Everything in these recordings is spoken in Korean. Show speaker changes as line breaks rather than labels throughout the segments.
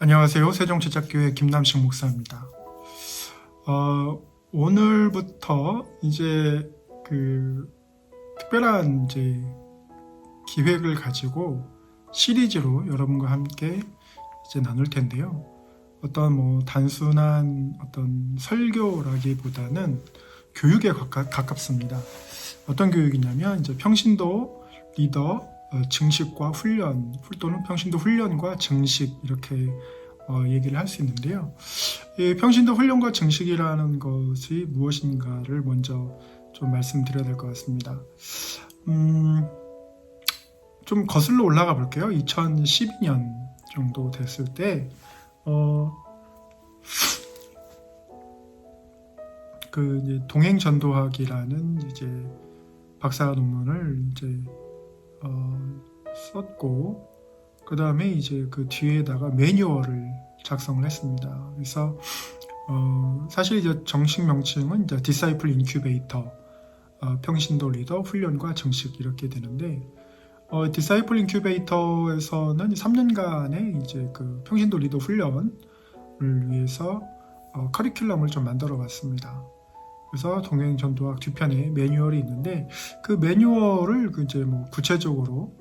안녕하세요. 세종제작교회 김남식 목사입니다. 오늘부터 이제 특별한 기획을 가지고 시리즈로 여러분과 함께 이제 나눌 텐데요. 단순한 설교라기보다는 교육에 가깝습니다. 어떤 교육이냐면 이제 평신도 리더 증식과 훈련 또는 평신도 훈련과 증식 이렇게 얘기를 할 수 있는데요. 이 평신도 훈련과 증식이라는 것이 무엇인가를 먼저 좀 말씀드려야 될 것 같습니다. 좀 거슬러 올라가 볼게요. 2012년 정도 됐을 때 이제 동행전도학이라는 이제 박사 논문을 썼고, 그 다음에 이제 그 뒤에다가 매뉴얼을 작성을 했습니다. 그래서 사실 이제 정식 명칭은 이제 디사이플 인큐베이터, 평신도 리더 훈련과 증식 이렇게 되는데, 디사이플 인큐베이터에서는 3년간의 이제 그 평신도 리더 훈련을 위해서 커리큘럼을 좀 만들어 봤습니다. 그래서 동행전도학 뒤편에 매뉴얼이 있는데, 그 매뉴얼을 구체적으로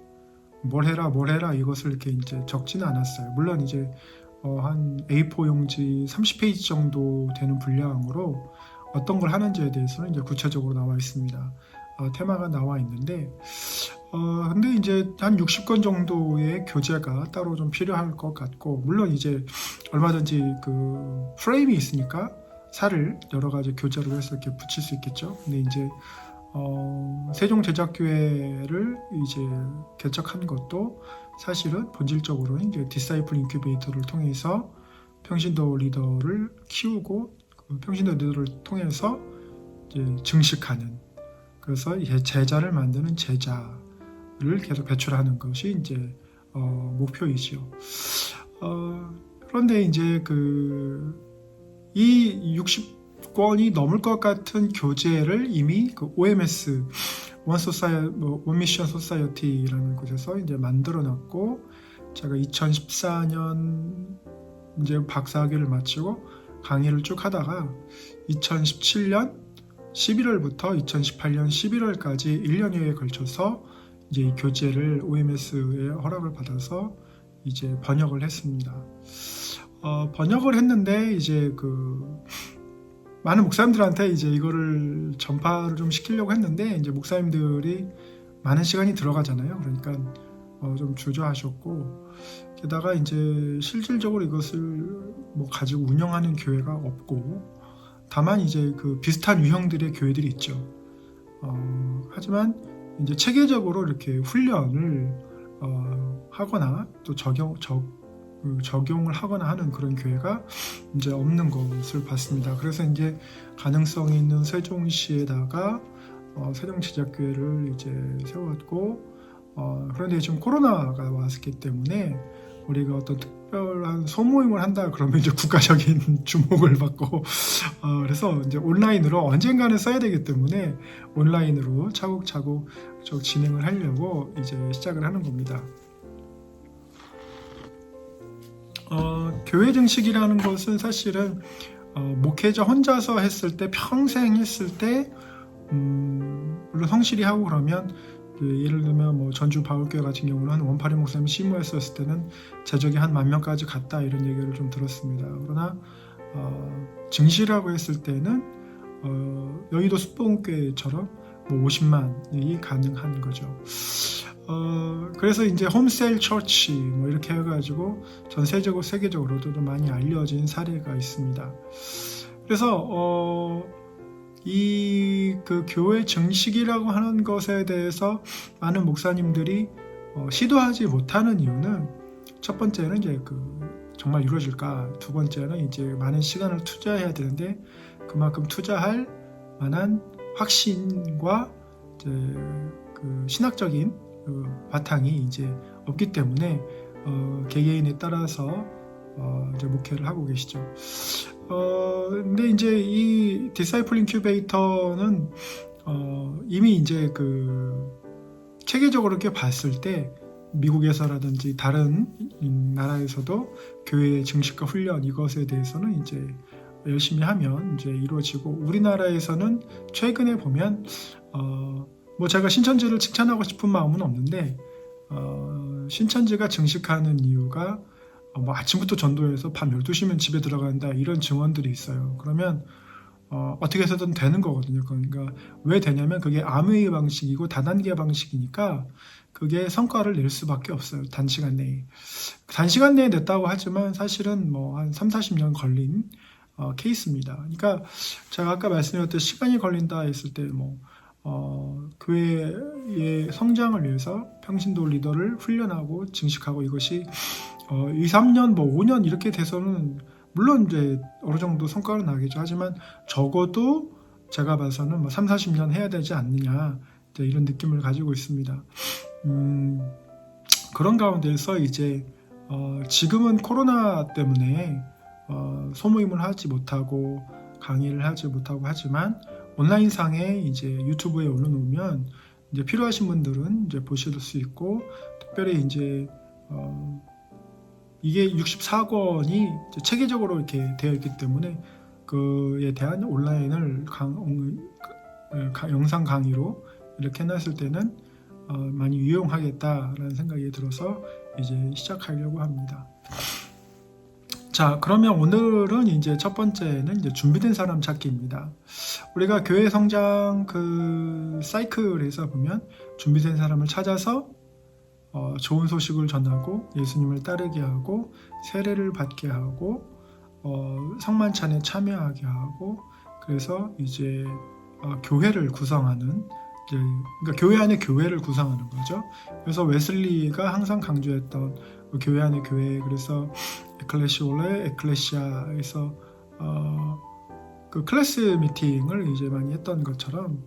뭘 해라 이것을 이렇게 이제 적지는 않았어요. 물론 이제 한 A4 용지 30페이지 정도 되는 분량으로 어떤 걸 하는지에 대해서는 이제 구체적으로 나와 있습니다. 테마가 나와 있는데, 근데 이제 한 60권 정도의 교재가 따로 좀 필요할 것 같고, 물론 이제 얼마든지 그 프레임이 있으니까 살을 여러 가지 교재로 해서 이렇게 붙일 수 있겠죠. 근데 이제 세종제작교회를 이제 개척한 것도 사실은 본질적으로는 이제 디사이플 인큐베이터를 통해서 평신도 리더를 키우고, 그 평신도 리더를 통해서 이제 증식하는, 그래서 제자를 만드는 제자를 계속 배출하는 것이 이제 목표이죠. 그런데 이제 이 60권이 넘을 것 같은 교재를 이미 그 OMS 원 미션 소사이어티라는 곳에서 이제 만들어 놨고, 제가 2014년 이제 박사학위를 마치고 강의를 쭉 하다가 2017년 11월부터 2018년 11월까지 1년여에 걸쳐서 이제 이 교재를 OMS의 허락을 받아서 이제 번역을 했습니다. 번역을 했는데 이제 많은 목사님들한테 이제 이거를 전파를 좀 시키려고 했는데, 이제 목사님들이 많은 시간이 들어가잖아요. 그러니까 좀 주저하셨고, 게다가 이제 실질적으로 이것을 가지고 운영하는 교회가 없고, 다만 이제 그 비슷한 유형들의 교회들이 있죠. 하지만 이제 체계적으로 이렇게 훈련을 하거나 또 적용을 하거나 하는 그런 교회가 이제 없는 것을 봤습니다. 그래서 이제 가능성이 있는 세종시에다가 세종제작교회를 이제 세웠고, 그런데 지금 코로나가 왔기 때문에 우리가 어떤 특별한 소모임을 한다 그러면 이제 국가적인 주목을 받고, 그래서 이제 온라인으로 언젠가는 써야 되기 때문에 온라인으로 차곡차곡 진행을 하려고 이제 시작을 하는 겁니다. 교회 증식이라는 것은 사실은 목회자 혼자서 했을 때, 평생 했을 때, 물론 성실히 하고 그러면 예를 들면 전주 바울교회 같은 경우는 원파리 목사님이 심무했었을 때는 제적이 한 10,000명까지 갔다 이런 얘기를 좀 들었습니다. 그러나 증시라고 했을 때는 여의도 숲봉교회처럼 50만이 가능한 거죠. 그래서 이제 홈셀 처치 이렇게 해가지고 전세적으로 세계적으로도 좀 많이 알려진 사례가 있습니다. 그래서 그 교회 증식이라고 하는 것에 대해서 많은 목사님들이 시도하지 못하는 이유는, 첫 번째는 이제 정말 이루어질까, 두 번째는 이제 많은 시간을 투자해야 되는데 그만큼 투자할 만한 확신과 이제 신학적인 바탕이 이제 없기 때문에 개개인에 따라서 이제 목회를 하고 계시죠. 근데 이제 이 디사이플 인큐베이터는 이미 이제 체계적으로 이렇게 봤을 때 미국에서라든지 다른 나라에서도 교회 증식과 훈련 이것에 대해서는 이제 열심히 하면 이제 이루어지고, 우리나라에서는 최근에 보면 뭐 제가 신천지를 칭찬하고 싶은 마음은 없는데 신천지가 증식하는 이유가 뭐 아침부터 전도해서 밤 12시면 집에 들어간다 이런 증언들이 있어요. 그러면 어떻게 해서든 되는 거거든요. 그러니까 왜 되냐면 그게 암웨이 방식이고 다단계 방식이니까 그게 성과를 낼 수밖에 없어요. 단시간 내에. 단시간 내에 냈다고 하지만 사실은 뭐 한 3, 40년 걸린 케이스입니다. 그러니까 제가 아까 말씀드렸듯 시간이 걸린다 했을 때 뭐 교회의 성장을 위해서 평신도 리더를 훈련하고 증식하고 이것이 2, 3년 뭐 5년 이렇게 돼서는 물론 이제 어느 정도 성과가 나겠죠. 하지만 적어도 제가 봐서는 뭐 3, 40년 해야 되지 않느냐 이런 느낌을 가지고 있습니다. 그런 가운데서 이제 지금은 코로나 때문에 소모임을 하지 못하고 강의를 하지 못하고 하지만 온라인상에 이제 유튜브에 올려놓으면 이제 필요하신 분들은 이제 보실 수 있고, 특별히 이제 이게 64권이 체계적으로 이렇게 되어 있기 때문에 그에 대한 온라인을 영상 강의로 이렇게 해놨을 때는 많이 유용하겠다라는 생각이 들어서 이제 시작하려고 합니다. 자, 그러면 오늘은 이제 첫 번째는 이제 준비된 사람 찾기입니다. 우리가 교회 성장 그 사이클에서 보면 준비된 사람을 찾아서 좋은 소식을 전하고 예수님을 따르게 하고 세례를 받게 하고 성만찬에 참여하게 하고, 그래서 이제 교회를 구성하는, 그러니까 교회 안에 교회를 구성하는 거죠. 그래서 웨슬리가 항상 강조했던 교회 안에 교회, 그래서 에클레시올레 에클레시아에서 그 클래스 미팅을 이제 많이 했던 것처럼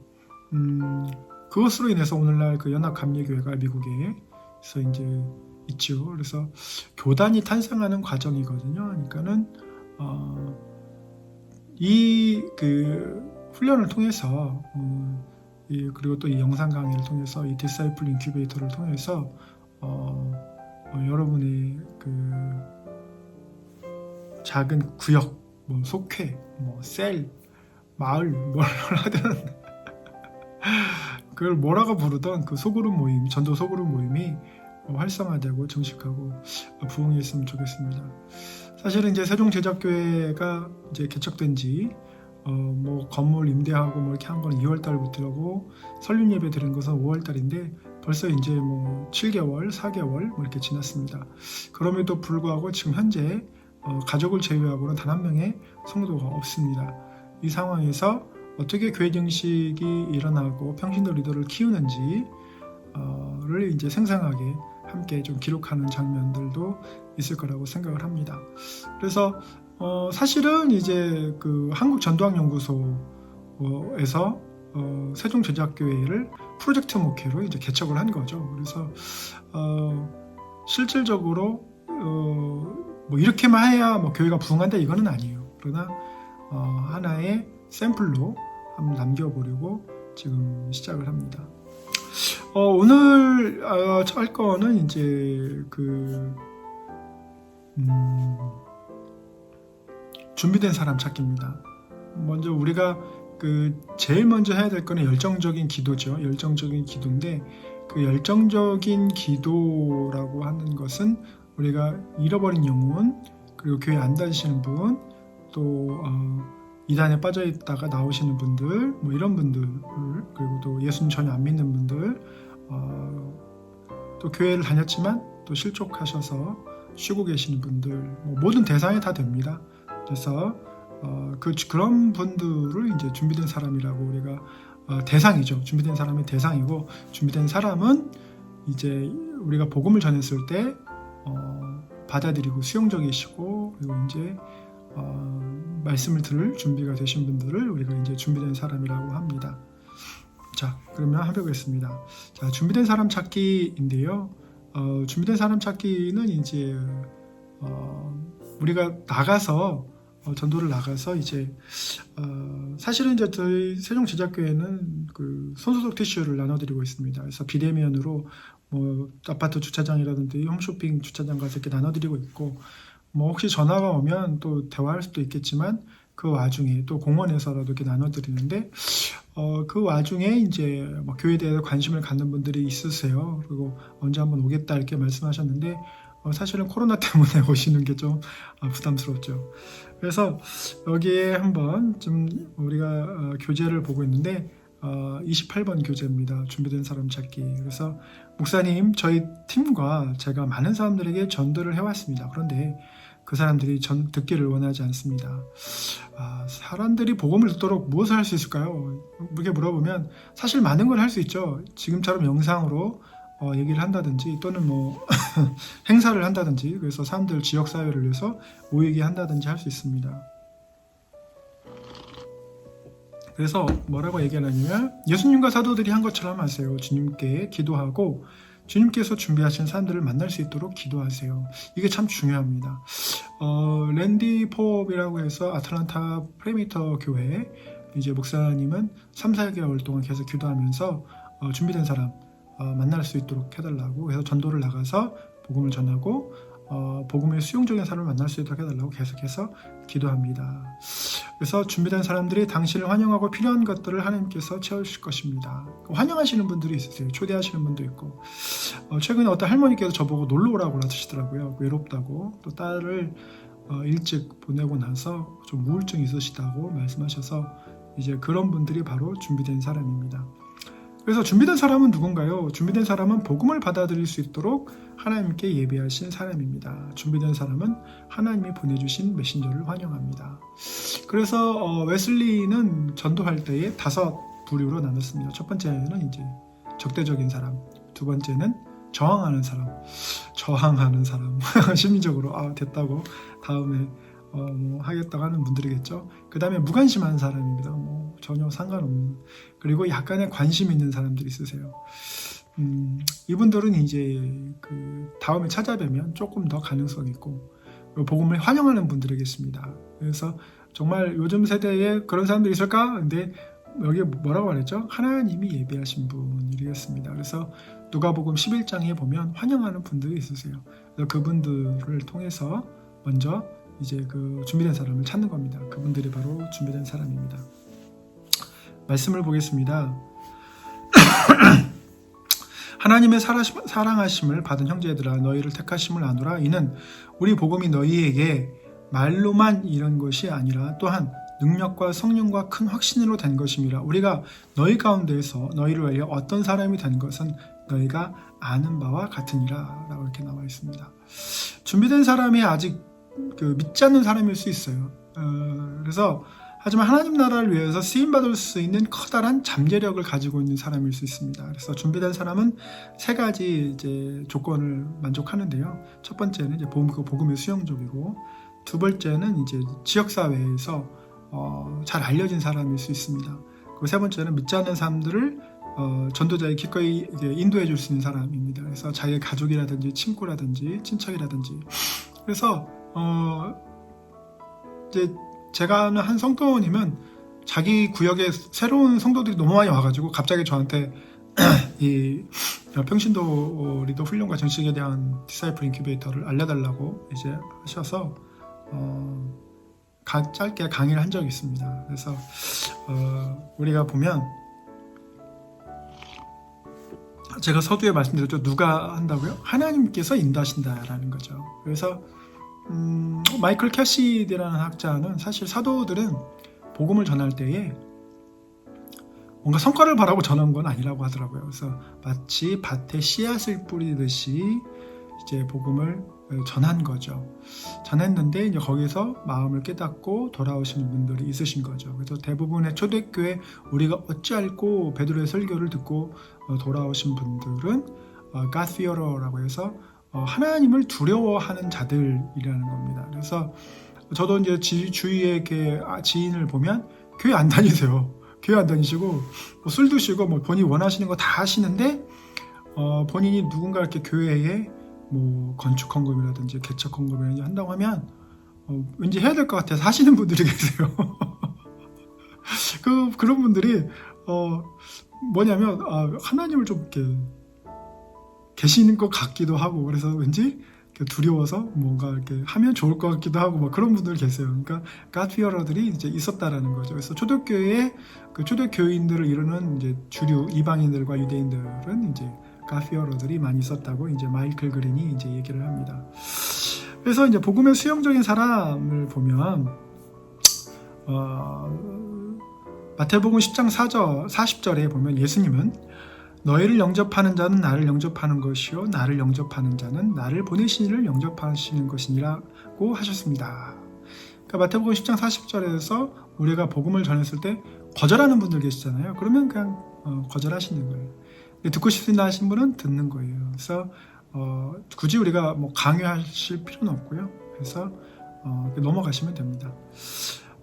그것으로 인해서 오늘날 그 연합감리교회가 미국에서 이제 있죠. 그래서 교단이 탄생하는 과정이거든요. 그러니까는 이 그 훈련을 통해서 그리고 또 이 영상 강의를 통해서 이 디사이플 인큐베이터를 통해서 여러분의 그 작은 구역, 뭐 속회, 뭐 셀, 마을, 뭘 하든 그걸 뭐라고 부르던 그 소그룹 모임, 전도 소그룹 모임이 활성화되고 정식하고 부흥했으면 좋겠습니다. 사실은 이제 세종제작교회가 이제 개척된 지 뭐 건물 임대하고 뭐 이렇게 한 거는 2월 달부터고 설립 예배 드린 것은 5월 달인데 벌써 이제 뭐 7개월, 4개월 뭐 이렇게 지났습니다. 그럼에도 불구하고 지금 현재 가족을 제외하고는 단 한 명의 성도가 없습니다. 이 상황에서 어떻게 교회 정식이 일어나고 평신도 리더를 키우는지를 이제 생생하게 함께 좀 기록하는 장면들도 있을 거라고 생각을 합니다. 그래서 사실은 이제 그 한국전도학연구소에서 세종제작교회를 프로젝트 목회로 이제 개척을 한 거죠. 그래서 실질적으로 뭐 이렇게만 해야 뭐 교회가 부흥한다 이거는 아니에요. 그러나 하나의 샘플로 한번 남겨보려고 지금 시작을 합니다. 오늘 할 거는 이제 그 준비된 사람 찾기입니다. 먼저 우리가 그 제일 먼저 해야 될 거는 열정적인 기도죠. 열정적인 기도인데 그 열정적인 기도라고 하는 것은 우리가 잃어버린 영혼, 그리고 교회 안 다니시는 분, 또 이단에 빠져 있다가 나오시는 분들, 뭐 이런 분들, 그리고 또 예수님 전혀 안 믿는 분들, 또 교회를 다녔지만 또 실족하셔서 쉬고 계시는 분들, 뭐 모든 대상이 다 됩니다. 그래서 그런 분들을 이제 준비된 사람이라고 우리가 대상이죠. 준비된 사람이 대상이고, 준비된 사람은 이제 우리가 복음을 전했을 때 받아들이고 수용적이시고, 그리고 이제 말씀을 들을 준비가 되신 분들을 우리가 이제 준비된 사람이라고 합니다. 자, 그러면 해보겠습니다. 자, 준비된 사람 찾기인데요. 준비된 사람 찾기는 이제 우리가 나가서 전도를 나가서 이제 사실은 이제 저희 세종제작교회는 그 손소독 티슈를 나눠드리고 있습니다. 그래서 비대면으로 뭐 아파트 주차장이라든지 홈쇼핑 주차장 가서 이렇게 나눠드리고 있고, 뭐 혹시 전화가 오면 또 대화할 수도 있겠지만 그 와중에 또 공원에서라도 이렇게 나눠드리는데, 그 와중에 이제 뭐 교회에 대해서 관심을 갖는 분들이 있으세요. 그리고 언제 한번 오겠다 이렇게 말씀하셨는데, 사실은 코로나 때문에 오시는 게 좀 부담스럽죠. 그래서 여기에 한번 좀 우리가 교재를 보고 있는데, 28번 교재입니다. 준비된 사람 찾기. 그래서 목사님, 저희 팀과 제가 많은 사람들에게 전도를 해왔습니다. 그런데 그 사람들이 듣기를 원하지 않습니다. 사람들이 복음을 듣도록 무엇을 할 수 있을까요? 이렇게 물어보면 사실 많은 걸 할 수 있죠. 지금처럼 영상으로 얘기를 한다든지, 또는 뭐 행사를 한다든지, 그래서 사람들 지역사회를 위해서 모이게 한다든지 할 수 있습니다. 그래서 뭐라고 얘기하냐면, 예수님과 사도들이 한 것처럼 하세요. 주님께 기도하고 주님께서 준비하신 사람들을 만날 수 있도록 기도하세요. 이게 참 중요합니다. 랜디 포업이라고 해서 아틀란타 프레미터 교회 이제 목사님은 3, 4개월 동안 계속 기도하면서 준비된 사람 만날 수 있도록 해달라고, 그래서 전도를 나가서 복음을 전하고 복음의 수용적인 사람을 만날 수 있도록 해달라고 계속해서 기도합니다. 그래서 준비된 사람들이 당신을 환영하고 필요한 것들을 하나님께서 채우실 것입니다. 환영하시는 분들이 있으세요. 초대하시는 분도 있고, 최근에 어떤 할머니께서 저보고 놀러 오라고 하시더라고요. 외롭다고, 또 딸을 일찍 보내고 나서 좀 우울증이 있으시다고 말씀하셔서, 이제 그런 분들이 바로 준비된 사람입니다. 그래서 준비된 사람은 누군가요? 준비된 사람은 복음을 받아들일 수 있도록 하나님께 예배하신 사람입니다. 준비된 사람은 하나님이 보내주신 메신저를 환영합니다. 그래서 웨슬리는 전도할 때에 5부류로 나눴습니다. 첫 번째는 이제 적대적인 사람, 두 번째는 저항하는 사람, 심리적으로 됐다고 다음에 뭐 하겠다고 하는 분들이겠죠. 그 다음에 무관심한 사람입니다. 뭐 전혀 상관없는, 그리고 약간의 관심 있는 사람들이 있으세요. 이분들은 이제 그 다음에 찾아뵈면 조금 더 가능성이 있고, 복음을 환영하는 분들이겠습니다. 그래서 정말 요즘 세대에 그런 사람들이 있을까? 근데 여기 뭐라고 말했죠? 하나님이 예배하신 분이겠습니다. 그래서 누가복음 11장에 보면 환영하는 분들이 있으세요. 그래서 그분들을 통해서 먼저 이제 그 준비된 사람을 찾는 겁니다. 그분들이 바로 준비된 사람입니다. 말씀을 보겠습니다. 하나님의 사랑하심을 받은 형제들아, 너희를 택하심을 아노라. 이는 우리 복음이 너희에게 말로만 이런 것이 아니라 또한 능력과 성령과 큰 확신으로 된 것임이라. 우리가 너희 가운데에서 너희를 위하여 어떤 사람이 된 것은 너희가 아는 바와 같으니라 라고 이렇게 나와 있습니다. 준비된 사람이 아직 믿지 않는 사람일 수 있어요. 그래서 하지만 하나님 나라를 위해서 쓰임받을 수 있는 커다란 잠재력을 가지고 있는 사람일 수 있습니다. 그래서 준비된 사람은 3가지 이제 조건을 만족하는데요. 첫 번째는 이제 복음의 수용적이고, 두 번째는 이제 지역사회에서 잘 알려진 사람일 수 있습니다. 그리고 세 번째는 믿지 않는 사람들을 전도자의 기꺼이 인도해 줄 수 있는 사람입니다. 그래서 자기의 가족이라든지 친구라든지 친척이라든지. 그래서 이제 제가 아는 한 성도님은 자기 구역에 새로운 성도들이 너무 많이 와가지고 갑자기 저한테 이 평신도 리더 훈련과 정식에 대한 디사이플 인큐베이터를 알려달라고 이제 하셔서 짧게 강의를 한 적이 있습니다. 그래서 우리가 보면 제가 서두에 말씀드렸죠. 누가 한다고요? 하나님께서 인도하신다라는 거죠. 그래서 마이클 캐시디라는 학자는 사실 사도들은 복음을 전할 때에 뭔가 성과를 바라고 전한 건 아니라고 하더라고요. 그래서 마치 밭에 씨앗을 뿌리듯이 이제 복음을 전한 거죠. 전했는데 이제 거기서 마음을 깨닫고 돌아오시는 분들이 있으신 거죠. 그래서 대부분의 초대교회 우리가 어찌알고 베드로의 설교를 듣고 돌아오신 분들은 God fearer라고 해서 하나님을 두려워하는 자들이라는 겁니다. 그래서 저도 이제 주위의 지인을 보면 교회 안 다니세요. 교회 안 다니시고 술 드시고 본인이 원하시는 거 다 하시는데 본인이 누군가 이렇게 교회에 건축 헌금이라든지 개척 헌금이라든지 한다고 하면 왠지 해야 될 것 같아서 하시는 분들이 계세요. 그런 분들이 뭐냐면 하나님을 좀 이렇게 계시는 것 같기도 하고 그래서 왠지 두려워서 뭔가 이렇게 하면 좋을 것 같기도 하고 뭐 그런 분들 계세요. 그러니까 갓피어러들이 이제 있었다라는 거죠. 그래서 초대교회에 그 초대교인들을 이루는 이제 주류 이방인들과 유대인들은 이제 갓피어러들이 많이 있었다고 이제 마이클 그린이 이제 얘기를 합니다. 그래서 이제 복음의 수용적인 사람을 보면 마태복음 10장 40절에 보면 예수님은 너희를 영접하는 자는 나를 영접하는 것이요 나를 영접하는 자는 나를 보내신 이를 영접하시는 것이니라고 하셨습니다. 그러니까 마태복음 10장 40절에서 우리가 복음을 전했을 때 거절하는 분들 계시잖아요. 그러면 그냥 거절하시는 거예요. 듣고 싶습니다 하신 분은 듣는 거예요. 그래서 굳이 우리가 뭐 강요하실 필요는 없고요. 그래서 넘어가시면 됩니다.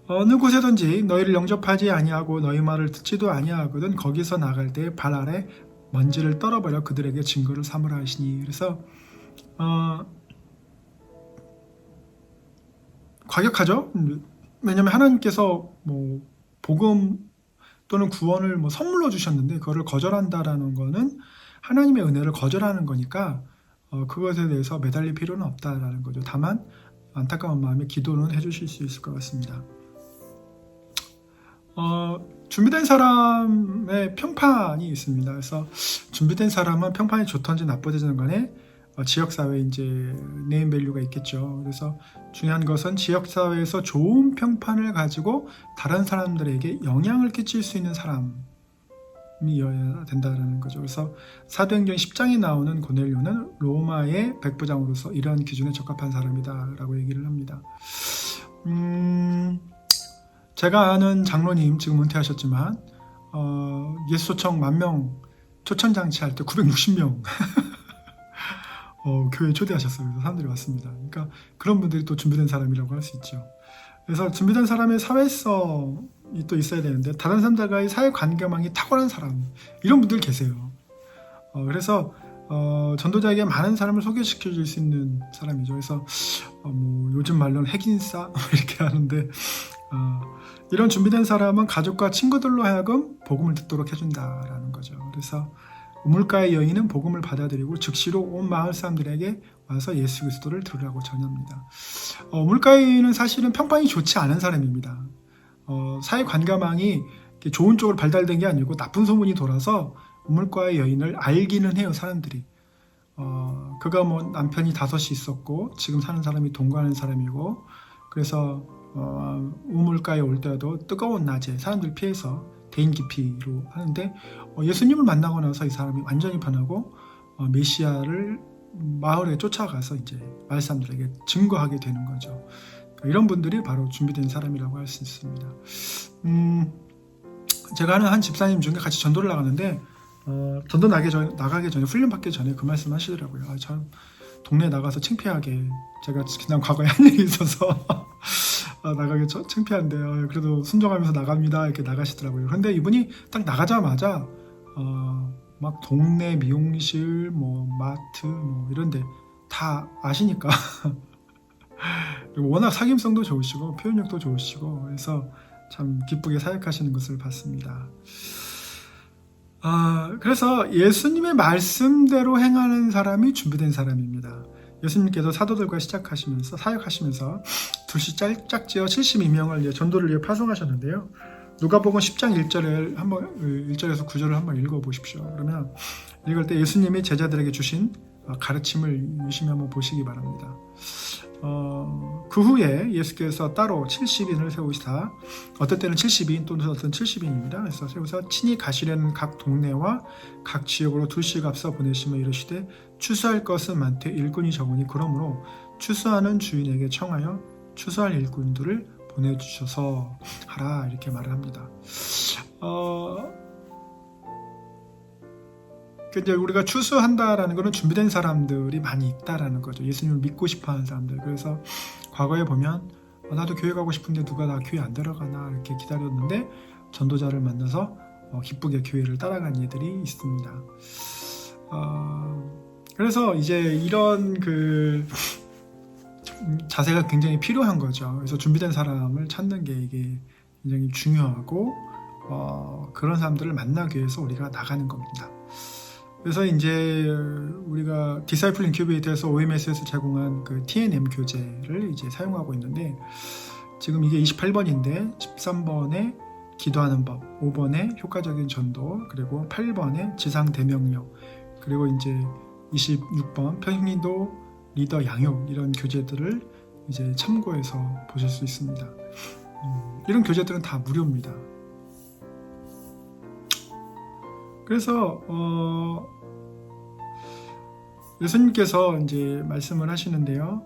어느 곳에든지 너희를 영접하지 아니하고 너희 말을 듣지도 아니하거든 거기서 나갈 때 발 아래 먼지를 떨어버려 그들에게 증거를 삼으라 하시니. 그래서 과격하죠. 왜냐하면 하나님께서 뭐 복음 또는 구원을 뭐 선물로 주셨는데 그거를 거절한다라는 거는 하나님의 은혜를 거절하는 거니까 그것에 대해서 매달릴 필요는 없다라는 거죠. 다만 안타까운 마음에 기도는 해주실 수 있을 것 같습니다. 준비된 사람의 평판이 있습니다. 그래서 준비된 사람은 평판이 좋든지 나쁘든지 간에 지역사회에 이제 네임밸류가 있겠죠. 그래서 중요한 것은 지역사회에서 좋은 평판을 가지고 다른 사람들에게 영향을 끼칠 수 있는 사람이어야 된다는 거죠. 그래서 사도행전 10장에 나오는 고넬료는 로마의 백부장으로서 이러한 기준에 적합한 사람이다 라고 얘기를 합니다. 제가 아는 장로님 지금 은퇴하셨지만 예수초청 10,000명 초청장치 할 때 960명 교회에 초대하셨어요. 그래서 사람들이 왔습니다. 그러니까 그런 분들이 또 준비된 사람이라고 할 수 있죠. 그래서 준비된 사람의 사회성이 또 있어야 되는데 다른 사람들과의 사회관계망이 탁월한 사람 이런 분들 계세요. 그래서 전도자에게 많은 사람을 소개시켜 줄 수 있는 사람이죠. 그래서 뭐 요즘 말로는 핵인싸 이렇게 하는데 이런 준비된 사람은 가족과 친구들로 하여금 복음을 듣도록 해준다라는 거죠. 그래서 우물가의 여인은 복음을 받아들이고 즉시로 온 마을 사람들에게 와서 예수 그리스도를 들으라고 전합니다. 우물가의 여인은 사실은 평판이 좋지 않은 사람입니다. 사회 관계망이 좋은 쪽으로 발달된 게 아니고 나쁜 소문이 돌아서 우물가의 여인을 알기는 해요, 사람들이. 그가 뭐 남편이 5이 있었고 지금 사는 사람이 동거하는 사람이고 그래서 우물가에 올 때도 뜨거운 낮에 사람들 피해서 대인 기피로 하는데 예수님을 만나고 나서 이 사람이 완전히 변하고 메시아를 마을에 쫓아가서 이제 마을 사람들에게 증거하게 되는 거죠. 이런 분들이 바로 준비된 사람이라고 할 수 있습니다. 제가 아는 한 집사님 중에 같이 전도를 나갔는데 전도 나가기 전에 훈련 받기 전에 그 말씀 하시더라고요. 참 동네 나가서 창피하게 제가 그냥 과거에 한 일이 있어서 나가기 창피한데요. 그래도 순종하면서 나갑니다. 이렇게 나가시더라고요. 그런데 이분이 딱 나가자마자 막 동네 미용실, 뭐 마트, 뭐 이런데 다 아시니까 그리고 워낙 사귐성도 좋으시고 표현력도 좋으시고 그래서 참 기쁘게 사역하시는 것을 봤습니다. 그래서 예수님의 말씀대로 행하는 사람이 준비된 사람입니다. 예수님께서 사도들과 시작하시면서 사역하시면서 둘씩 짝지어 72명을 이제 전도를 위해 파송하셨는데요. 누가복음 10장 1절에서 9절을 한번 읽어보십시오. 그러면 읽을 때 예수님이 제자들에게 주신 가르침을 유심히 한번 보시기 바랍니다. 그 후에 예수께서 따로 70인을 세우시다 어떨 때는 70인 또는 어떤 70인입니다. 그래서 세우사 친히 가시려는 각 동네와 각 지역으로 둘씩 앞서 보내시며 이르시되 추수할 것은 많되 일꾼이 적으니 그러므로 추수하는 주인에게 청하여 추수할 일꾼들을 보내주셔서 하라 이렇게 말을 합니다. 이제 우리가 추수한다라는 것은 준비된 사람들이 많이 있다라는 거죠. 예수님을 믿고 싶어하는 사람들. 그래서 과거에 보면 나도 교회 가고 싶은데 누가 나 교회 안 데려가나 이렇게 기다렸는데 전도자를 만나서 기쁘게 교회를 따라간 이들이 있습니다. 그래서 이제 이런 그 자세가 굉장히 필요한 거죠. 그래서 준비된 사람을 찾는 게 이게 굉장히 중요하고 그런 사람들을 만나기 위해서 우리가 나가는 겁니다. 그래서 이제 우리가 디사이플 인큐베이터에서 OMS에서 제공한 그 TNM 교재를 이제 사용하고 있는데, 지금 이게 28번인데 13번에 기도하는 법, 5번에 효과적인 전도, 그리고 8번에 지상 대명령, 그리고 이제 26번 평신도 리더 양육, 이런 교재들을 이제 참고해서 보실 수 있습니다. 이런 교재들은 다 무료입니다. 그래서 예수님께서 이제 말씀을 하시는데요.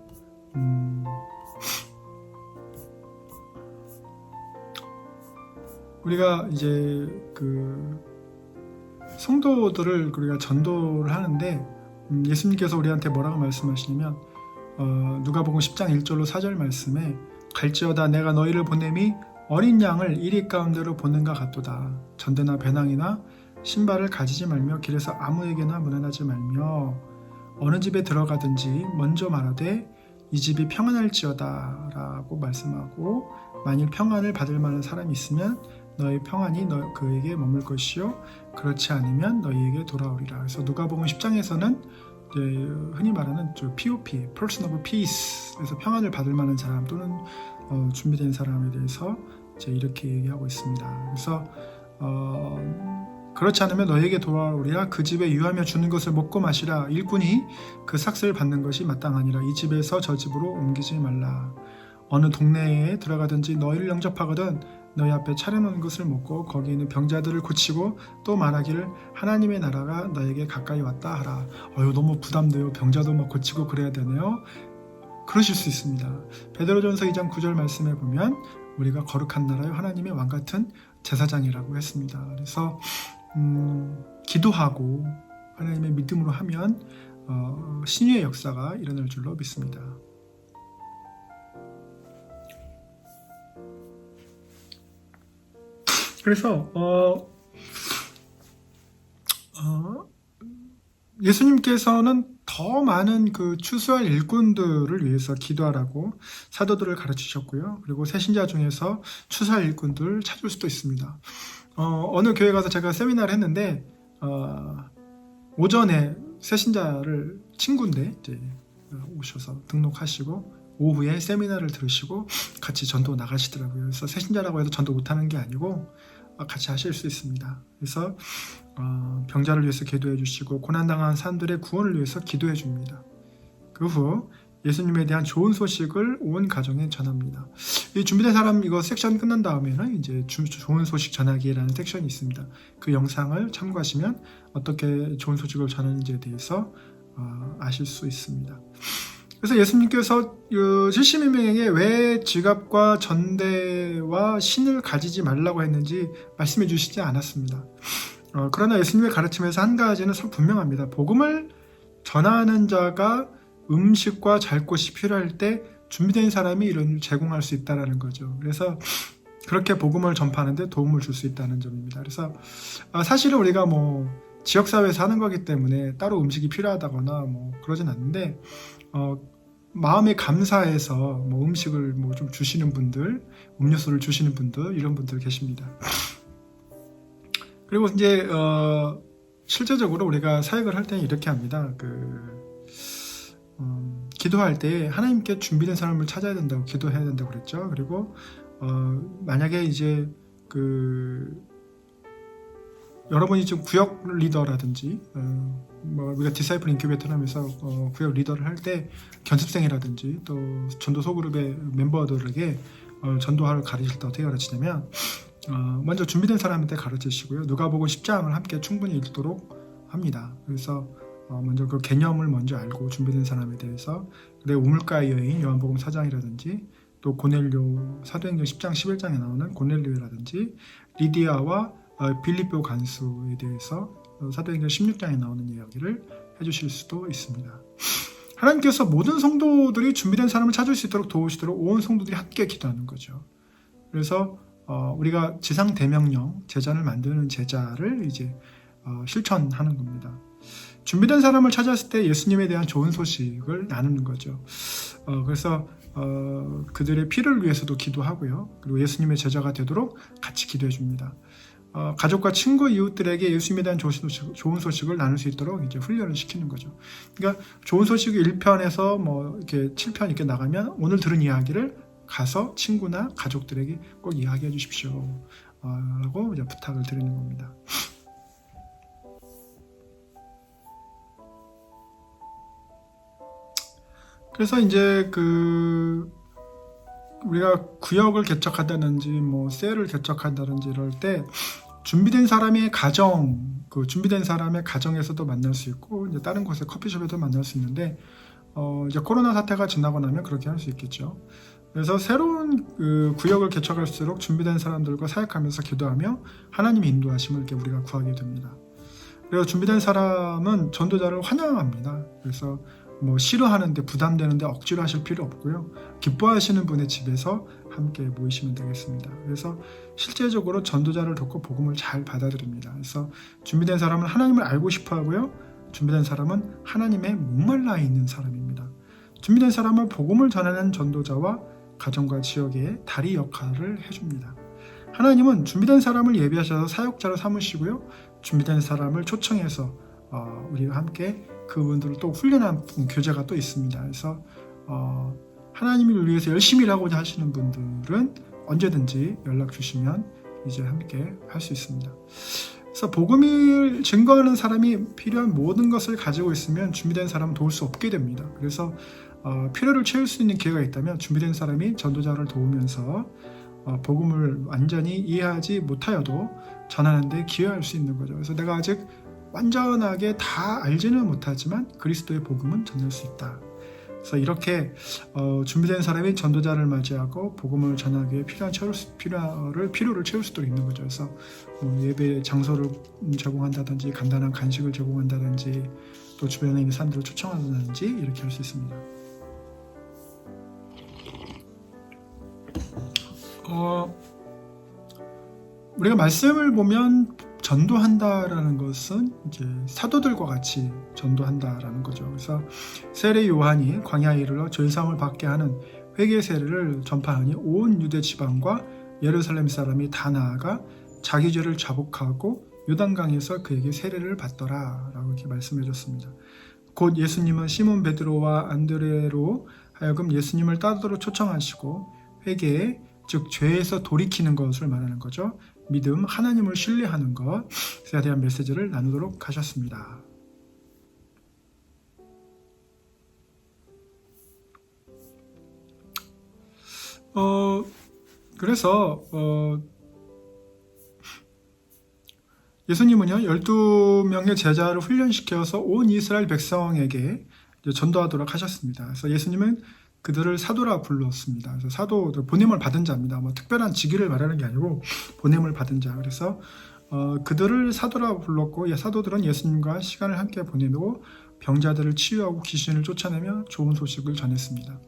우리가 이제 그 성도들을 우리가 전도를 하는데, 예수님께서 우리한테 뭐라고 말씀하시냐면, 누가복음 10장 1절로 4절 말씀에 갈지어다 내가 너희를 보냄이 어린 양을 이리 가운데로 보는가 같도다. 전대나 배낭이나 신발을 가지지 말며 길에서 아무에게나 문안하지 말며 어느 집에 들어가든지 먼저 말하되 이 집이 평안할지어다 라고 말씀하고, 만일 평안을 받을 만한 사람이 있으면 너희 평안이 그에게 머물 것이요 그렇지 않으면 너희에게 돌아오리라. 그래서 누가복음 10장에서는 흔히 말하는 POP, Person of Peace, 그래서 평안을 받을 만한 사람 또는 준비된 사람에 대해서 이제 이렇게 얘기하고 있습니다. 그래서 그렇지 않으면 너희에게 돌아오리라. 그 집에 유하며 주는 것을 먹고 마시라. 일꾼이 그 삭슬을 받는 것이 마땅하니라. 이 집에서 저 집으로 옮기지 말라. 어느 동네에 들어가든지 너희를 영접하거든 너희 앞에 차려놓은 것을 먹고 거기 있는 병자들을 고치고 또 말하기를 하나님의 나라가 너에게 가까이 왔다 하라. 너무 부담돼요. 병자도 막 고치고 그래야 되네요. 그러실 수 있습니다. 베드로전서 2장 9절 말씀에 보면 우리가 거룩한 나라요 하나님의 왕같은 제사장이라고 했습니다. 그래서 기도하고 하나님의 믿음으로 하면 신유의 역사가 일어날 줄로 믿습니다. 그래서 예수님께서는 더 많은 그 추수할 일꾼들을 위해서 기도하라고 사도들을 가르치셨고요. 그리고 새신자 중에서 추수할 일꾼들을 찾을 수도 있습니다. 어느 교회 가서 제가 세미나를 했는데 오전에 새신자를 친구인데 이제 오셔서 등록하시고 오후에 세미나를 들으시고 같이 전도 나가시더라고요. 그래서 새신자라고 해도 전도 못하는 게 아니고 같이 하실 수 있습니다. 그래서 병자를 위해서 기도해 주시고 고난당한 사람들의 구원을 위해서 기도해 줍니다. 그 후 예수님에 대한 좋은 소식을 온 가정에 전합니다. 이 준비된 사람 이거 섹션 끝난 다음에는 이제 좋은 소식 전하기라는 섹션이 있습니다. 그 영상을 참고하시면 어떻게 좋은 소식을 전하는지에 대해서 아실 수 있습니다. 그래서 예수님께서 70인명에게 왜 지갑과 전대와 신을 가지지 말라고 했는지 말씀해 주시지 않았습니다. 그러나 예수님의 가르침에서 한 가지는 분명합니다. 복음을 전하는 자가 음식과 잘 곳이 필요할 때 준비된 사람이 이런 제공할 수 있다는 거죠. 그래서 그렇게 복음을 전파하는데 도움을 줄 수 있다는 점입니다. 그래서 사실은 우리가 지역사회에서 하는 거기 때문에 따로 음식이 필요하다거나 그러진 않는데 마음에 감사해서 음식을 좀 주시는 분들, 음료수를 주시는 분들, 이런 분들 계십니다. 그리고 이제 실제적으로 우리가 사역을 할 때는 이렇게 합니다. 기도할 때 하나님께 준비된 사람을 찾아야 된다고 기도해야 된다고 그랬죠. 그리고 만약에 이제 여러분이 좀 구역 리더라든지 우리가 디사이플 인큐베이터를 하면서 구역 리더를 할 때 견습생이라든지 또 전도 소그룹의 멤버들에게 전도를 가르칠 때 어떻게 가르치냐면 먼저 준비된 사람한테 가르치시고요. 누가복음 10장을 함께 충분히 읽도록 합니다. 그래서 먼저 그 개념을 먼저 알고 준비된 사람에 대해서, 그리고 우물가의 여인 요한복음 4장이라든지 또 고넬료 사도행전 10장 11장에 나오는 고넬료라든지 리디아와 빌립보 간수에 대해서 사도행전 16장에 나오는 이야기를 해주실 수도 있습니다. 하나님께서 모든 성도들이 준비된 사람을 찾을 수 있도록 도우시도록 온 성도들이 함께 기도하는 거죠. 그래서 우리가 지상 대명령, 제자를 만드는 제자를 이제 실천하는 겁니다. 준비된 사람을 찾았을 때 예수님에 대한 좋은 소식을 나누는 거죠. 그래서 그들의 피를 위해서도 기도하고요. 그리고 예수님의 제자가 되도록 같이 기도해 줍니다. 가족과 친구, 이웃들에게 예수님에 대한 좋은 소식을 나눌 수 있도록 이제 훈련을 시키는 거죠. 그러니까 좋은 소식이 1편에서 뭐 이렇게 7편 이렇게 나가면 오늘 들은 이야기를 가서 친구나 가족들에게 꼭 이야기해 주십시오. 라고 이제 부탁을 드리는 겁니다. 그래서 이제 우리가 구역을 개척한다든지 뭐 셀을 개척한다든지 이럴 때 준비된 사람의 가정, 준비된 사람의 가정에서도 만날 수 있고 이제 다른 곳에 커피숍에도 만날 수 있는데 이제 코로나 사태가 지나고 나면 그렇게 할 수 있겠죠. 그래서 새로운 구역을 개척할수록 준비된 사람들과 사역하면서 기도하며 하나님의 인도하심을 이렇게 우리가 구하게 됩니다. 그래서 준비된 사람은 전도자를 환영합니다. 그래서 뭐 싫어하는데 부담되는데 억지로 하실 필요 없고요. 기뻐하시는 분의 집에서 함께 모이시면 되겠습니다. 그래서 실제적으로 전도자를 돕고 복음을 잘 받아들입니다. 그래서 준비된 사람은 하나님을 알고 싶어 하고요. 준비된 사람은 하나님의 목말라 있는 사람입니다. 준비된 사람은 복음을 전하는 전도자와 가정과 지역의 다리 역할을 해줍니다. 하나님은 준비된 사람을 예비하셔서 사역자로 삼으시고요. 준비된 사람을 초청해서 우리와 함께 그분들을 또 훈련한 교제가 또 있습니다. 그래서 하나님을 위해서 열심히 일하고자 하시는 분들은 언제든지 연락 주시면 이제 함께 할 수 있습니다. 그래서 복음을 증거하는 사람이 필요한 모든 것을 가지고 있으면 준비된 사람은 도울 수 없게 됩니다. 그래서 필요를 채울 수 있는 기회가 있다면 준비된 사람이 전도자를 도우면서 복음을 완전히 이해하지 못하여도 전하는 데 기여할 수 있는 거죠. 그래서 내가 아직 완전하게 다 알지는 못하지만 그리스도의 복음은 전할 수 있다. 그래서 이렇게 준비된 사람이 전도자를 맞이하고 복음을 전하기 위해 필요를 채울 수도 있는 거죠. 그래서 예배 장소를 제공한다든지 간단한 간식을 제공한다든지 또 주변에 있는 사람들을 초청한다든지 이렇게 할 수 있습니다. 우리가 말씀을 보면 전도한다라는 것은 이제 사도들과 같이 전도한다라는 거죠. 그래서 세례 요한이 광야에 이르러 죄사함을 받게 하는 회개 세례를 전파하니 온 유대 지방과 예루살렘 사람이 다 나아가 자기 죄를 자복하고 요단강에서 그에게 세례를 받더라라고 이렇게 말씀해 줬습니다. 곧 예수님은 시몬 베드로와 안드레로 하여금 예수님을 따르도록 초청하시고 회개에 즉 죄에서 돌이키는 것을 말하는 거죠. 믿음, 하나님을 신뢰하는 것에 대한 메시지를 나누도록 하셨습니다. 그래서 예수님은요 12명의 제자를 훈련시켜서 온 이스라엘 백성에게 전도하도록 하셨습니다. 그래서 예수님은 그들을 사도라 불렀습니다. 그래서 사도들 보냄을 받은 자입니다. 뭐 특별한 직위를 말하는 게 아니고 보냄을 받은 자. 그래서 그들을 사도라 불렀고 사도들은 예수님과 시간을 함께 보내고 병자들을 치유하고 귀신을 쫓아내며 좋은 소식을 전했습니다.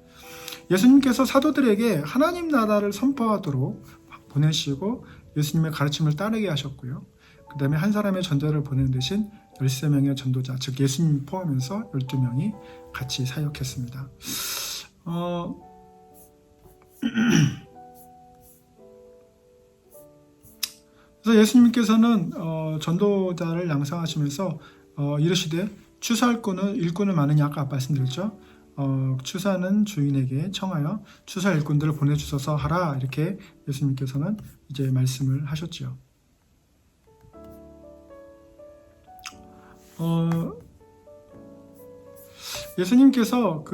예수님께서 사도들에게 하나님 나라를 선포하도록 보내시고 예수님의 가르침을 따르게 하셨고요. 그 다음에 한 사람의 전도를 보내는 대신 13명의 전도자, 즉 예수님 포함해서 12명이 같이 사역했습니다. 그래서 예수님께서는 전도자를 양성하시면서 이르시되 추수할 일꾼은 많으니 아까 말씀드렸죠. 추사는 주인에게 청하여 추사 일꾼들을 보내주셔서 하라 이렇게 예수님께서는 이제 말씀을 하셨지요. 예수님께서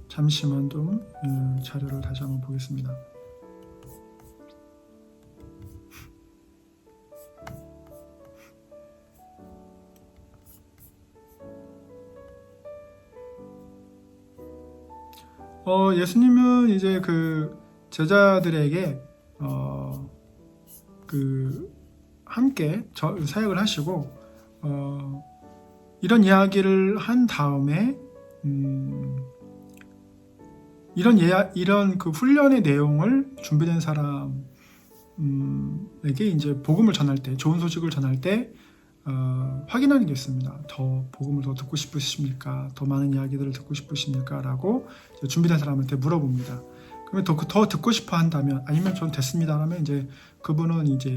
잠시만 좀 자료를 다시 한번 보겠습니다. 예수님은 이제 제자들에게 함께 사역을 하시고 이런 이야기를 한 다음에 이런 훈련의 내용을 준비된 사람에게 이제 복음을 전할 때, 좋은 소식을 전할 때 확인하는 게 있습니다. 더 복음을 더 듣고 싶으십니까? 더 많은 이야기들을 듣고 싶으십니까? 라고 준비된 사람한테 물어봅니다. 그러면 더 듣고 싶어 한다면, 아니면 좀 됐습니다 하면 이제 그분은 이제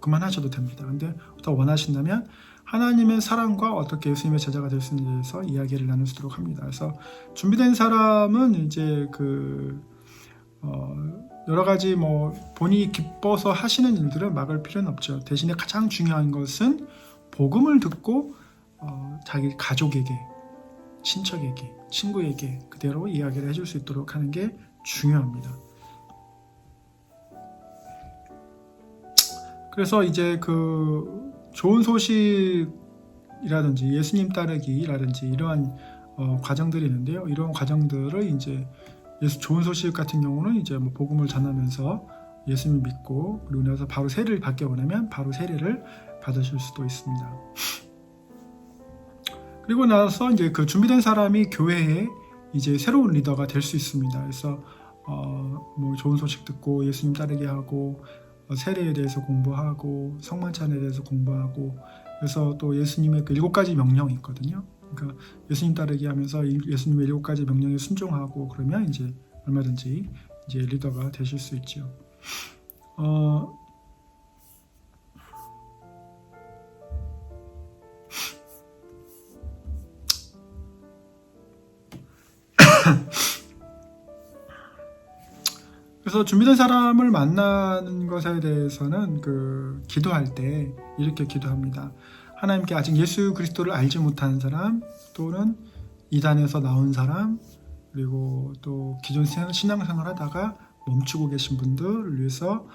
그만하셔도 됩니다. 근데 더 원하신다면 하나님의 사랑과 어떻게 예수님의 제자가 될 수 있는지에 대해서 이야기를 나누도록 합니다. 그래서 준비된 사람은 이제 여러 가지 본인이 기뻐서 하시는 일들을 막을 필요는 없죠. 대신에 가장 중요한 것은 복음을 듣고 자기 가족에게, 친척에게, 친구에게 그대로 이야기를 해줄 수 있도록 하는 게 중요합니다. 그래서 이제 좋은 소식이라든지 예수님 따르기라든지 이러한 과정들이 있는데요. 이런 과정들을 이제 좋은 소식 같은 경우는 이제 복음을 전하면서 예수님을 믿고 그리고 나서 바로 세례를 받기 원하면 바로 세례를 받으실 수도 있습니다. 그리고 나서 이제 준비된 사람이 교회에 이제 새로운 리더가 될 수 있습니다. 그래서 좋은 소식 듣고 예수님 따르게 하고 세례에 대해서 공부하고 성만찬에 대해서 공부하고, 그래서 또 예수님의 7가지 명령이 있거든요. 그러니까 예수님 따르기 하면서 예수님의 7가지 명령에 순종하고 그러면 이제 얼마든지 이제 리더가 되실 수 있죠. 그래서 준비된 사람을 만나는 것에 대해서는 기도할 때 이렇게 기도합니다. 하나님께 아직 예수 그리스도를 알지 못하는 사람, 또는 이단에서 나온 사람, 그리고 또 기존 신앙생활 하다가 멈추고 계신 분들을 위해서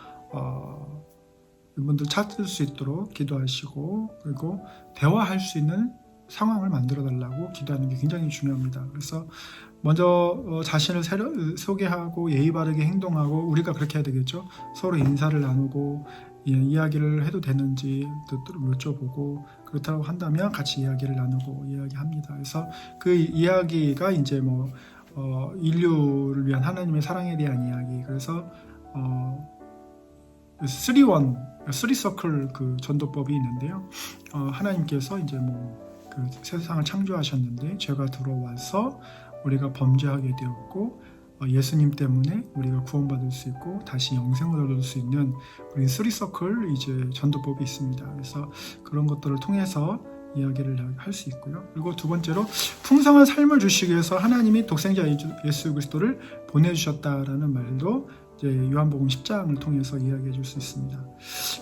이분들 찾을 수 있도록 기도하시고, 그리고 대화할 수 있는 상황을 만들어 달라고 기도하는 게 굉장히 중요합니다. 그래서 먼저 자신을 소개하고 예의 바르게 행동하고, 우리가 그렇게 해야 되겠죠. 서로 인사를 나누고 이야기를 해도 되는지 여쭤보고, 그렇다고 한다면 같이 이야기를 나누고 이야기합니다. 그래서 그 이야기가 이제 인류를 위한 하나님의 사랑에 대한 이야기. 그래서 3서클 전도법이 있는데요. 하나님께서 이제 세상을 창조하셨는데 죄가 들어와서 우리가 범죄하게 되었고, 예수님 때문에 우리가 구원받을 수 있고 다시 영생을 얻을 수 있는 우리 3서클 이제 전도법이 있습니다. 그래서 그런 것들을 통해서 이야기를 할 수 있고요. 그리고 두 번째로 풍성한 삶을 주시기 위해서 하나님이 독생자 예수 그리스도를 보내주셨다라는 말도 이제 요한복음 10장을 통해서 이야기해 줄 수 있습니다.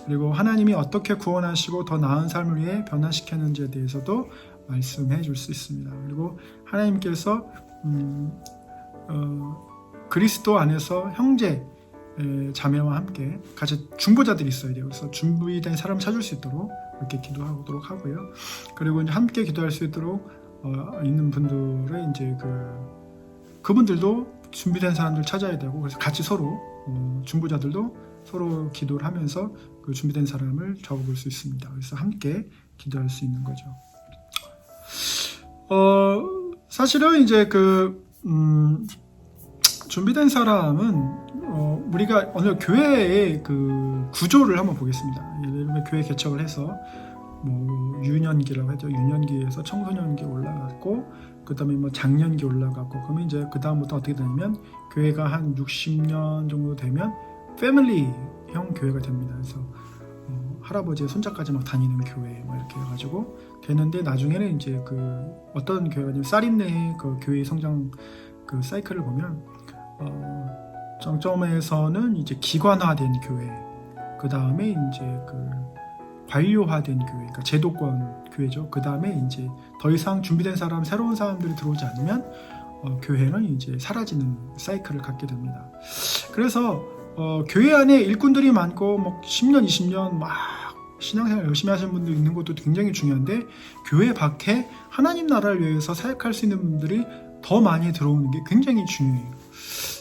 그리고 하나님이 어떻게 구원하시고 더 나은 삶을 위해 변화시켰는지에 대해서도 말씀해 줄 수 있습니다. 그리고 하나님께서 그리스도 안에서 형제 자매와 함께 같이 중보자들이 있어야 돼요. 그래서 준비된 사람을 찾을 수 있도록 이렇게 기도하도록 하고요. 그리고 이제 함께 기도할 수 있도록 있는 분들의 이제 그분들도 준비된 사람들 찾아야 되고, 그래서 같이 서로 중보자들도 서로 기도를 하면서 그 준비된 사람을 적어볼 수 있습니다. 그래서 함께 기도할 수 있는 거죠. 사실은 이제 준비된 사람은 우리가 오늘 교회의 구조를 한번 보겠습니다. 예를 들면 교회 개척을 해서 유년기라고 하죠. 유년기에서 청소년기 올라갔고, 그 다음에 장년기 올라갔고, 그러면 이제 그 다음부터 어떻게 되냐면 교회가 한 60년 정도 되면 패밀리형 교회가 됩니다. 그래서 할아버지의 손자까지 다니는 교회 이렇게 해가지고 되는데, 나중에는 이제 어떤 교회가 쌀인내의 교회의 성장 사이클을 보면 정점에서는 이제 기관화된 교회, 그 다음에 이제 관료화된 교회, 그러니까 제도권 교회죠. 그 다음에 이제 더 이상 준비된 사람, 새로운 사람들이 들어오지 않으면 교회는 이제 사라지는 사이클을 갖게 됩니다. 그래서 교회 안에 일꾼들이 많고 10년, 20년 신앙생활 열심히 하시는 분들 있는 것도 굉장히 중요한데, 교회 밖에 하나님 나라를 위해서 사역할 수 있는 분들이 더 많이 들어오는 게 굉장히 중요해요.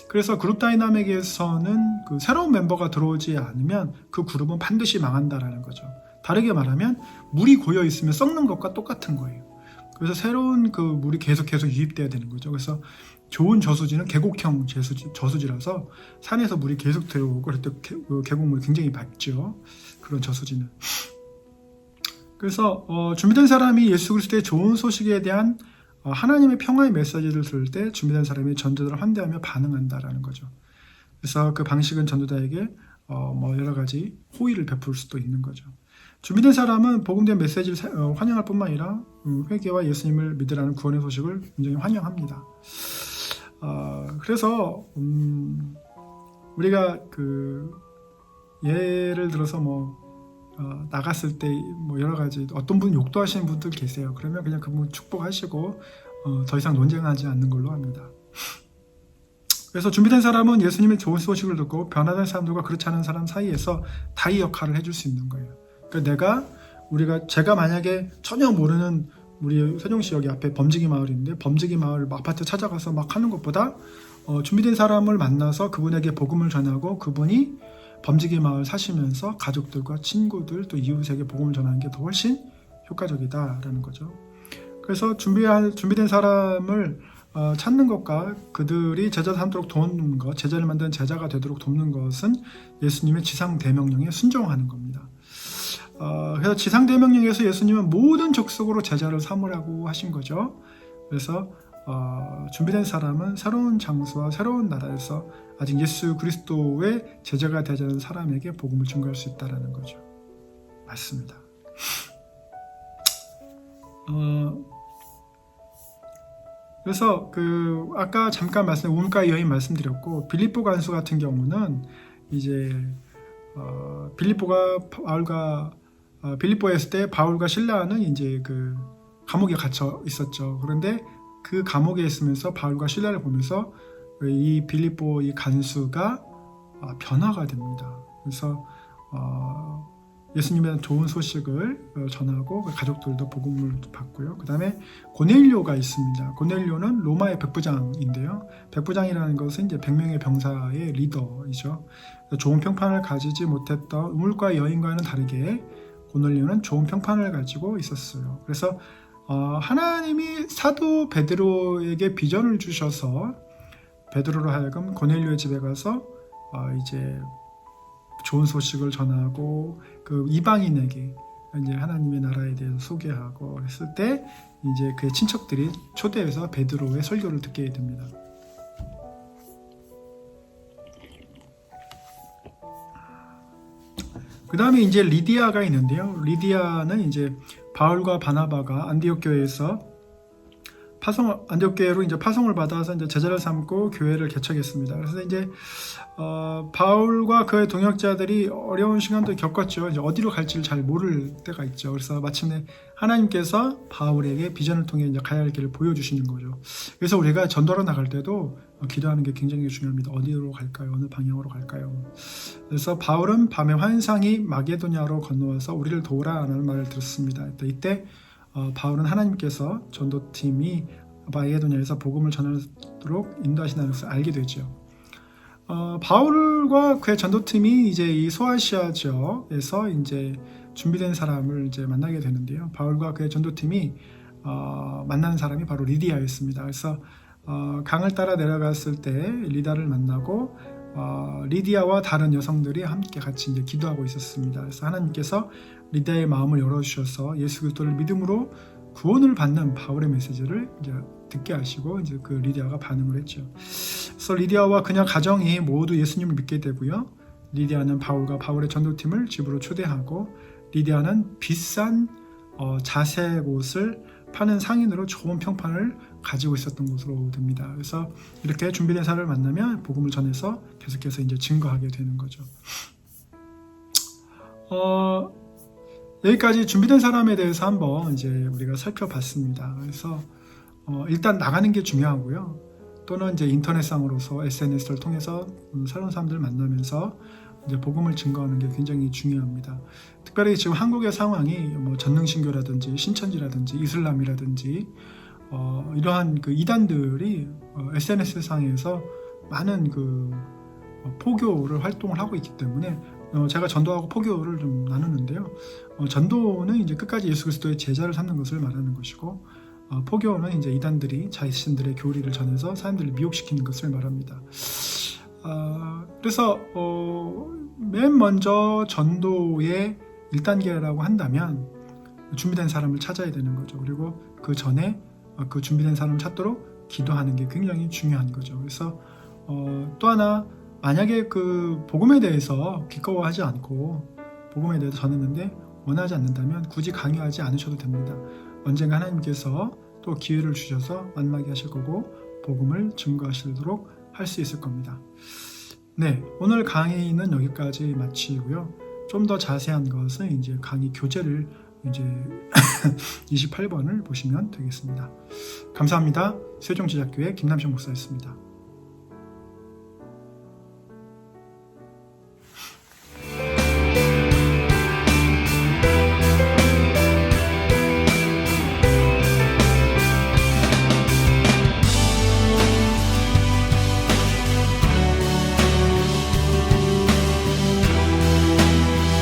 그래서 그룹 다이나믹에서는 새로운 멤버가 들어오지 않으면 그 그룹은 반드시 망한다라는 거죠. 다르게 말하면 물이 고여 있으면 썩는 것과 똑같은 거예요. 그래서 새로운 물이 계속 유입돼야 되는 거죠. 그래서 좋은 저수지는 계곡형 저수지라서 산에서 물이 계속 들어오고, 그럴 때 계곡물이 굉장히 맑죠. 그런 저수지는. 그래서 준비된 사람이 예수 그리스도의 좋은 소식에 대한 하나님의 평화의 메시지를 들을 때 준비된 사람이 전도자를 환대하며 반응한다라는 거죠. 그래서 그 방식은 전도자에게 여러 가지 호의를 베풀 수도 있는 거죠. 준비된 사람은 복음된 메시지를 환영할 뿐만 아니라 회개와 예수님을 믿으라는 구원의 소식을 굉장히 환영합니다. 그래서 우리가 예를 들어서 나갔을 때 여러 가지 어떤 분 욕도 하시는 분들 계세요. 그러면 그냥 그분 축복하시고 더 이상 논쟁하지 않는 걸로 합니다. 그래서 준비된 사람은 예수님의 좋은 소식을 듣고 변화된 사람들과 그렇지 않은 사람 사이에서 다이 역할을 해줄 수 있는 거예요. 그러니까 제가 만약에 전혀 모르는 우리 세종시 여기 앞에 범지기 마을인데 범지기 마을 아파트 찾아가서 막 하는 것보다 준비된 사람을 만나서 그분에게 복음을 전하고 그분이 범지기 마을 사시면서 가족들과 친구들 또 이웃에게 복음을 전하는 게 더 훨씬 효과적이다라는 거죠. 그래서 준비된 사람을 찾는 것과 그들이 제자 삼도록 돕는 것, 제자를 만드는 제자가 되도록 돕는 것은 예수님의 지상대명령에 순종하는 겁니다. 그래서 지상대명령에서 예수님은 모든 족속으로 제자를 삼으라고 하신 거죠. 그래서 준비된 사람은 새로운 장소와 새로운 나라에서 아직 예수 그리스도의 제자가 되지 않은 사람에게 복음을 증거할 수 있다는 거죠. 맞습니다. 그래서 아까 잠깐 우물가의 여인 말씀드렸고 빌립보 간수 같은 경우는 이제 빌립보에 있을 때 바울과 실라는 이제 감옥에 갇혀 있었죠. 그런데 그 감옥에 있으면서 바울과 실라를 보면서 이 빌립보 이 간수가 변화가 됩니다. 그래서 예수님에 대한 좋은 소식을 전하고 가족들도 복음을 받고요. 그 다음에 고넬료가 있습니다. 고넬료는 로마의 백부장인데요. 백부장이라는 것은 이제 100명의 병사의 리더이죠. 좋은 평판을 가지지 못했던 우물가의 여인과는 다르게 고넬료는 좋은 평판을 가지고 있었어요. 그래서 하나님이 사도 베드로에게 비전을 주셔서 베드로로 하여금 고넬료의 집에 가서 이제 좋은 소식을 전하고 이방인에게 이제 하나님의 나라에 대해서 소개하고 했을 때 이제 그의 친척들이 초대해서 베드로의 설교를 듣게 됩니다. 그 다음에 이제 리디아가 있는데요. 리디아는 이제 바울과 바나바가 안디옥 교회에서 안디옥 교회로 이제 파송을 받아서 이제 제자를 삼고 교회를 개척했습니다. 그래서 이제 바울과 그의 동역자들이 어려운 시간도 겪었죠. 이제 어디로 갈지를 잘 모를 때가 있죠. 그래서 마침내 하나님께서 바울에게 비전을 통해 이제 가야 할 길을 보여주시는 거죠. 그래서 우리가 전도로 나갈 때도 기도하는 게 굉장히 중요합니다. 어디로 갈까요? 어느 방향으로 갈까요? 그래서 바울은 밤에 환상이 마게도냐로 건너와서 우리를 도우라는 말을 들었습니다. 이때 바울은 하나님께서 전도팀이 마게도냐에서 복음을 전하도록 인도하신다는 것을 알게 되죠. 바울과 그의 전도팀이 이제 이 소아시아 지역에서 이제 준비된 사람을 이제 만나게 되는데요. 바울과 그의 전도팀이 만난 사람이 바로 리디아였습니다. 그래서 강을 따라 내려갔을 때 리디아를 만나고 리디아와 다른 여성들이 함께 같이 이제 기도하고 있었습니다. 그래서 하나님께서 리디아의 마음을 열어주셔서 예수 그리스도를 믿음으로 구원을 받는 바울의 메시지를 이제 듣게 하시고 이제 그 리디아가 반응을 했죠. 그래서 리디아와 그녀 가정이 모두 예수님을 믿게 되고요. 리디아는 바울과 바울의 전도팀을 집으로 초대하고 리디아는 비싼 자색 옷을 파는 상인으로 좋은 평판을 가지고 있었던 것으로 됩니다. 그래서 이렇게 준비된 사람을 만나면 복음을 전해서 계속해서 이제 증거하게 되는 거죠. 여기까지 준비된 사람에 대해서 한번 이제 우리가 살펴봤습니다. 그래서 일단 나가는 게 중요하고요. 또는 이제 인터넷상으로서 SNS를 통해서 새로운 사람들을 만나면서 이제 복음을 증거하는 게 굉장히 중요합니다. 특별히 지금 한국의 상황이 전능신교라든지 신천지라든지 이슬람이라든지 이러한 이단들이 SNS 상에서 많은 포교를 활동을 하고 있기 때문에 제가 전도하고 포교를 좀 나누는데요. 전도는 이제 끝까지 예수 그리스도의 제자를 삼는 것을 말하는 것이고 포교는 이제 이단들이 자신들의 교리를 전해서 사람들을 미혹시키는 것을 말합니다. 그래서 맨 먼저 전도의 1단계라고 한다면 준비된 사람을 찾아야 되는 거죠. 그리고 그 전에 그 준비된 사람을 찾도록 기도하는 게 굉장히 중요한 거죠. 그래서 또 하나, 만약에 그 복음에 대해서 기꺼워하지 않고 복음에 대해서 전했는데 원하지 않는다면 굳이 강요하지 않으셔도 됩니다. 언젠가 하나님께서 또 기회를 주셔서 만나게 하실 거고 복음을 증거하시도록 할 수 있을 겁니다. 네, 오늘 강의는 여기까지 마치고요. 좀 더 자세한 것은 이제 강의 교재를 이제 28번을 보시면 되겠습니다. 감사합니다. 세종제자교회 김남식 목사였습니다.